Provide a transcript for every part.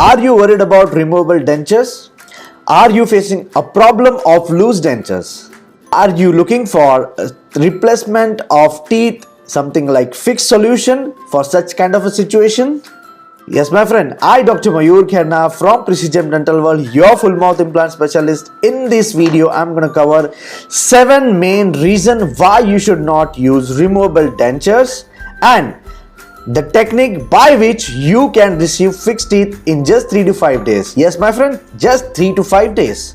Are you worried about removable dentures? Are you facing a problem of loose dentures? Are you looking for a replacement of teeth, something like fixed solution for such kind of a situation? Yes, my friend, I Dr. Mayur Kherna from PreciGem Dental World, your full mouth implant specialist. In this video, I'm going to cover 7 main reasons why you should not use removable dentures and the technique by which you can receive fixed teeth in just 3 to 5 days. Yes, my friend, just 3 to 5 days.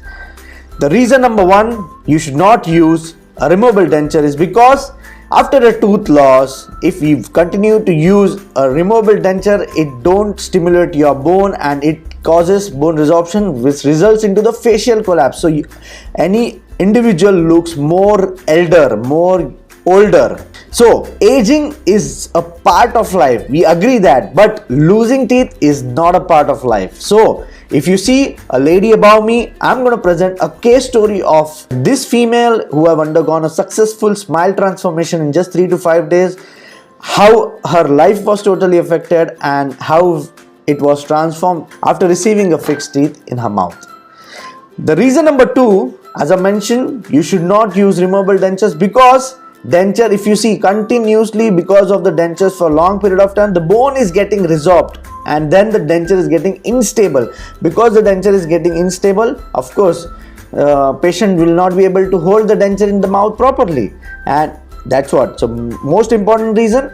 The reason number 1 you should not use a removable denture is because after a tooth loss, if you continue to use a removable denture, it don't stimulate your bone and it causes bone resorption, which results into the facial collapse. So any individual looks more elder, more older. So aging is a part of life, we agree that, but losing teeth is not a part of life. So if you see a lady above me, I'm going to present a case story of this female who have undergone a successful smile transformation in just 3 to 5 days, how her life was totally affected and how it was transformed after receiving a fixed teeth in her mouth. The reason number 2, as I mentioned, you should not use removable dentures because denture, if you see continuously because of the dentures for a long period of time, the bone is getting resorbed and then the denture is getting unstable. Because the denture is getting unstable, of course, patient will not be able to hold the denture in the mouth properly, and that's what. So most important reason,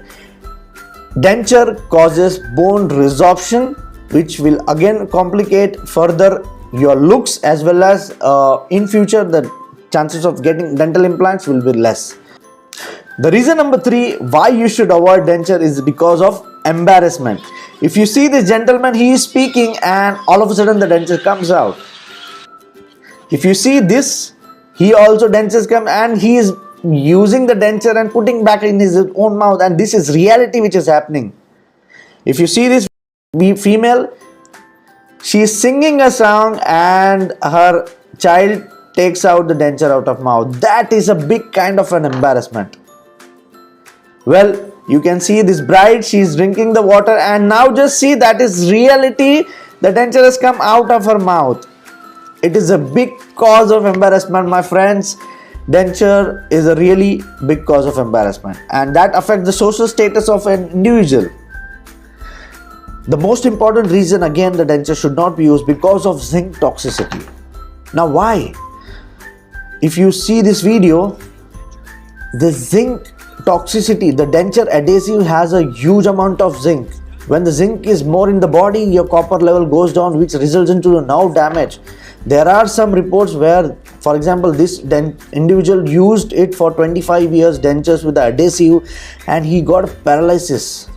denture causes bone resorption, which will again complicate further your looks, as well as in future the chances of getting dental implants will be less. The reason number 3 why you should avoid denture is because of embarrassment. If you see this gentleman, he is speaking and all of a sudden the denture comes out. If you see this, he also dentures come and he is using the denture and putting back in his own mouth, and this is reality which is happening. If you see this female, she is singing a song and her child takes out the denture out of mouth. That is a big kind of an embarrassment. Well, you can see this bride, she is drinking the water, and now just see, that is reality. The denture has come out of her mouth. It is a big cause of embarrassment, my friends. Denture is a really big cause of embarrassment, and that affects the social status of an individual. The most important reason, again, the denture should not be used because of zinc toxicity. Now why? If you see this video, the zinc toxicity, the denture adhesive has a huge amount of zinc. When the zinc is more in the body, your copper level goes down, which results into a nerve damage. There are some reports where, for example, this individual used it for 25 years, dentures with the adhesive, and he got paralysis.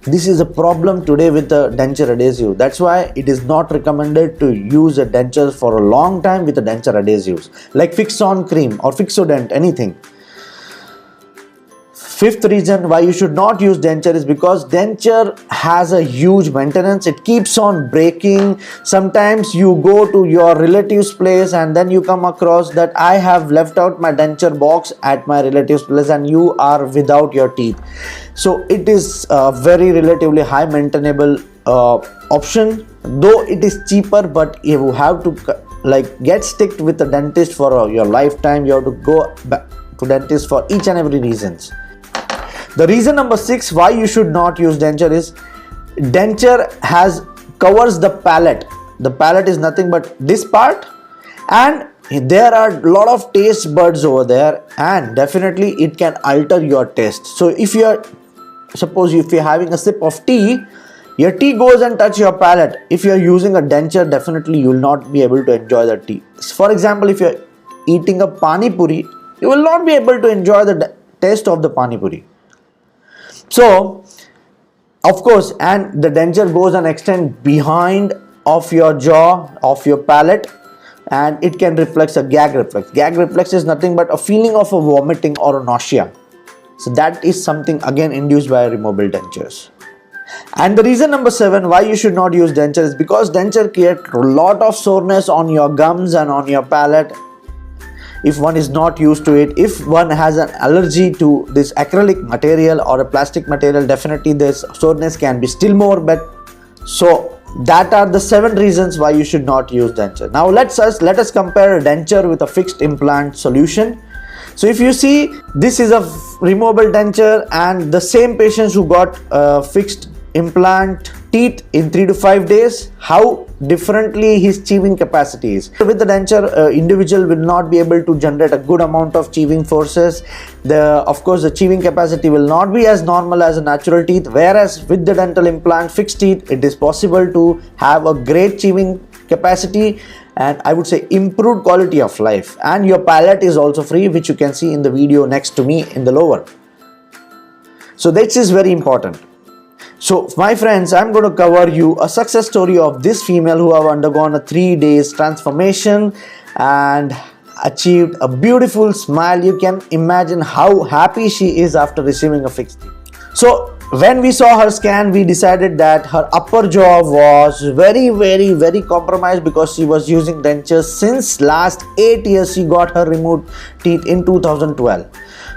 This is a problem today with the denture adhesive. That's why it is not recommended to use a denture for a long time with the denture adhesives, like Fix-On cream or Fixodent, anything. 5th reason why you should not use denture is because denture has a huge maintenance. It keeps on breaking. Sometimes you go to your relative's place and then you come across that I have left out my denture box at my relative's place and you are without your teeth. So it is a very relatively high maintainable option, though it is cheaper, but you have to get sticked with the dentist for your lifetime. You have to go back to dentist for each and every reasons. The reason number 6 why you should not use denture is denture covers the palate. The palate is nothing but this part, and there are a lot of taste buds over there, and definitely it can alter your taste. So if you're having a sip of tea, your tea goes and touch your palate. If you're using a denture, definitely you will not be able to enjoy the tea. For example, if you're eating a pani puri, you will not be able to enjoy the taste of the pani puri. So, of course, and the denture goes and extends behind of your jaw, of your palate, and it can reflex a gag reflex. Gag reflex is nothing but a feeling of a vomiting or a nausea. So that is something again induced by removable dentures. And the reason number 7 why you should not use denture is because denture creates a lot of soreness on your gums and on your palate if one is not used to it. If one has an allergy to this acrylic material or a plastic material, definitely this soreness can be still more. But so That are the 7 reasons why you should not use denture. Now let us compare a denture with a fixed implant solution. So if you see, this is a removable denture, and the same patients who got fixed implant teeth in 3 to 5 days, how differently his chewing capacity is. With the denture, individual will not be able to generate a good amount of chewing forces. Of course, the chewing capacity will not be as normal as a natural teeth, whereas with the dental implant fixed teeth, it is possible to have a great chewing capacity, and I would say improved quality of life. And your palate is also free, which you can see in the video next to me in the lower. So this is very important. So my friends, I'm going to cover you a success story of this female who have undergone a 3 days transformation and achieved a beautiful smile. You can imagine how happy she is after receiving a fixed teeth. So when we saw her scan, we decided that her upper jaw was very compromised because she was using dentures since last 8 years. She got her removed teeth in 2012.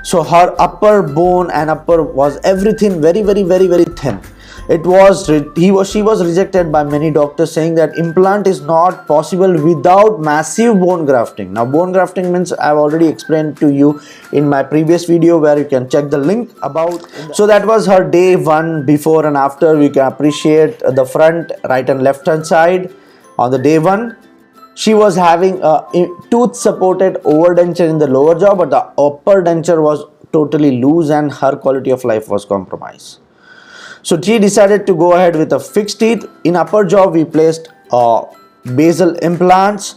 So her upper bone and upper was everything very thin. She was rejected by many doctors, saying that implant is not possible without massive bone grafting. Now bone grafting means I've already explained to you in my previous video, where you can check the link about. So that was her day 1 before and after. We can appreciate the front, right and left hand side. On the day 1, she was having a tooth supported overdenture in the lower jaw, but the upper denture was totally loose and her quality of life was compromised. So she decided to go ahead with a fixed teeth. In upper jaw, we placed basal implants.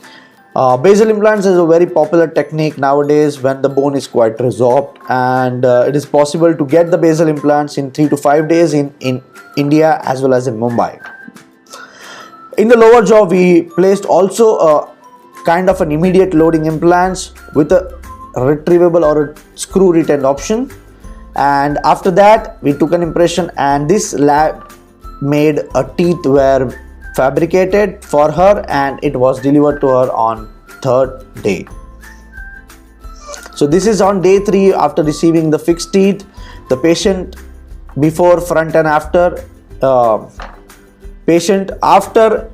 Basal implants is a very popular technique nowadays when the bone is quite resorbed, and it is possible to get the basal implants in 3 to 5 days in India as well as in Mumbai. In the lower jaw, we placed also a kind of an immediate loading implants with a retrievable or a screw retained option. And after that, we took an impression, and this lab made a teeth were fabricated for her, and it was delivered to her on 3rd day. So this is on day 3 after receiving the fixed teeth. The patient before, front and after, patient after,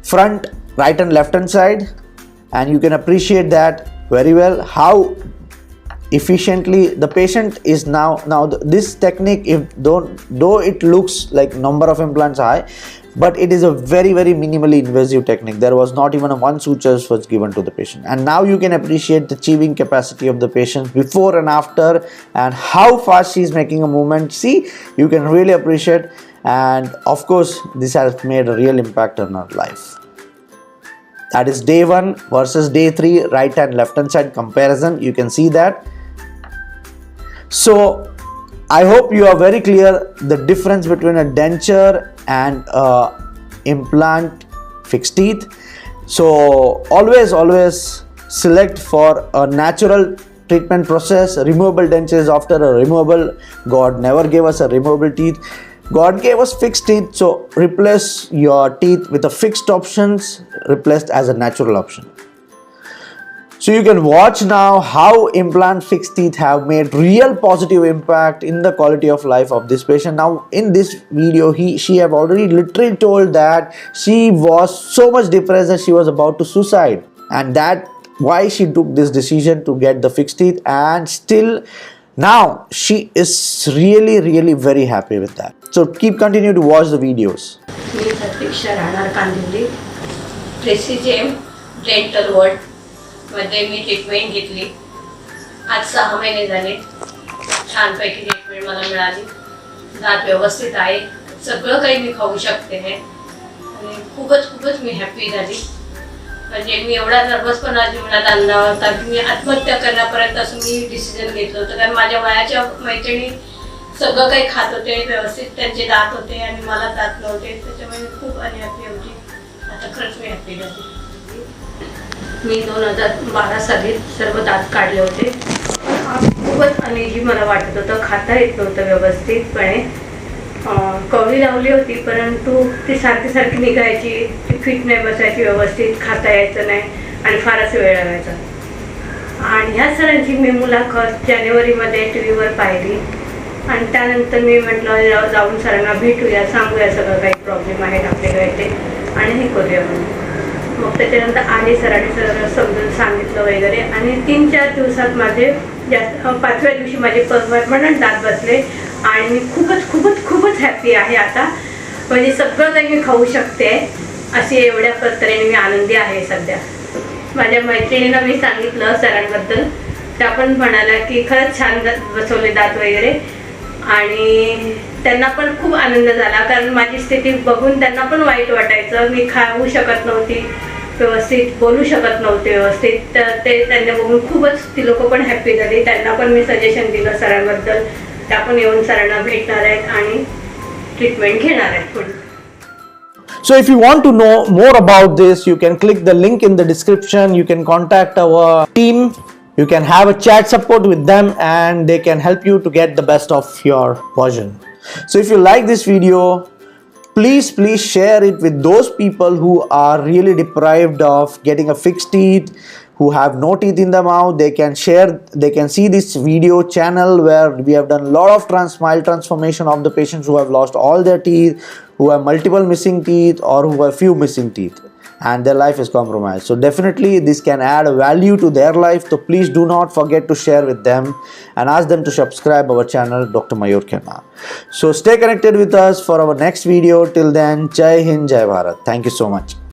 front, right and left hand side, and you can appreciate that very well how efficiently the patient is now. This technique, though it looks like number of implants high, but it is a very minimally invasive technique. There was not even a 1 suture was given to the patient, and now you can appreciate the chewing capacity of the patient before and after, and how fast she is making a movement. See, you can really appreciate, and of course this has made a real impact on her life. That is day 1 versus day 3, right and left hand side comparison. You can see that. So I hope you are very clear the difference between a denture and implant fixed teeth. So always select for a natural treatment process. Removable dentures after a removable. God never gave us a removable teeth. God gave us fixed teeth, so replace your teeth with a fixed options replaced as a natural option. So you can watch now how implant fixed teeth have made real positive impact in the quality of life of this patient. Now in this video, she have already literally told that she was so much depressed that she was about to suicide, and that why she took this decision to get the fixed teeth, and still now she is really very happy with that. So continue to watch the videos. PreciGem Dental world मध्ये मी treatment घेतली. आज 6 महिने झाले. छानपैकी treatment मला मिळाली. दात व्यवस्थित आहे. सगळं काही मी खाऊ शकते आहे आणि खूपच मी हॅपी झाली. म्हणजे मी एवढा नर्वसपणा जीवनात आणला होता की मी आत्महत्या करण्यापर्यंत असं मी डिसिजन घेतलं होतं. कारण माझ्या वयाच्या मैत्रिणी सगळं काही खात होते, व्यवस्थित त्यांचे दात होते आणि मला दात नव्हते. त्याच्यामुळे खूप अनहॅपी होती. आता खरंच मी हॅपी झाली. मी 2012 साली सर्व दात काढले होते. खूपच अनइझी मला वाटत होतं. खाता येत नव्हतं व्यवस्थितपणे. कवळी लावली होती, परंतु ती सारखी निघायची. ती फिट नाही बसायची व्यवस्थित. खाता यायचं नाही आणि फारच वेळ लागायचा. आणि ह्या सरांची मी मुलाखत जानेवारीमध्ये TV वर पाहिली आणि त्यानंतर मी म्हटलं जाऊन सरांना भेटूया, सांगूया सगळं काही प्रॉब्लेम आहेत आपल्याकडे ते आणि हे करूया म्हणून. मग त्याच्यानंतर आले सरांनी सगळं समजून सांगितलं वगैरे आणि 3-4 दिवसात माझे जास्त 5व्या दिवशी माझे परमनंट दात बसले आणि मी खूपच हॅपी आहे आता. म्हणजे सगळं काही मी खाऊ शकते अशी एवढ्या तऱ्हेने मी आनंदी आहे सध्या. माझ्या मैत्रिणीनं मी सांगितलं सरांबद्दल, त्या पण म्हणाल्या की खरंच छान बसवले दात वगैरे आणि त्यांना पण खूप आनंद झाला. कारण माझी स्थिती बघून त्यांना पण वाईट वाटायचं, मी खाऊ शकत नव्हती व्यवस्थित, बोलू शकत नव्हते व्यवस्थित. तर ते त्यांना बघून खूपच ती लोक पण हॅप्पी झाली. त्यांना पण मी सजेशन दिलं सरांबद्दल, त्या पण येऊन सरांना भेटणार आहेत आणि ट्रीटमेंट घेणार आहेत पुढे. So if you want to know more about this, you can click the link in the description. You can contact our team. You can have a chat support with them and they can help you to get the best of your version. So if you like this video, please share it with those people who are really deprived of getting a fixed teeth, who have no teeth in the mouth. They can see this video channel where we have done a lot of smile transformation of the patients who have lost all their teeth, who have multiple missing teeth or who have few missing teeth and their life is compromised. So definitely this can add a value to their life. So please do not forget to share with them and ask them to subscribe our channel Dr. Mayur Khanna. So stay connected with us for our next video. Till then, Jai Hind, Jai Bharat. Thank you so much.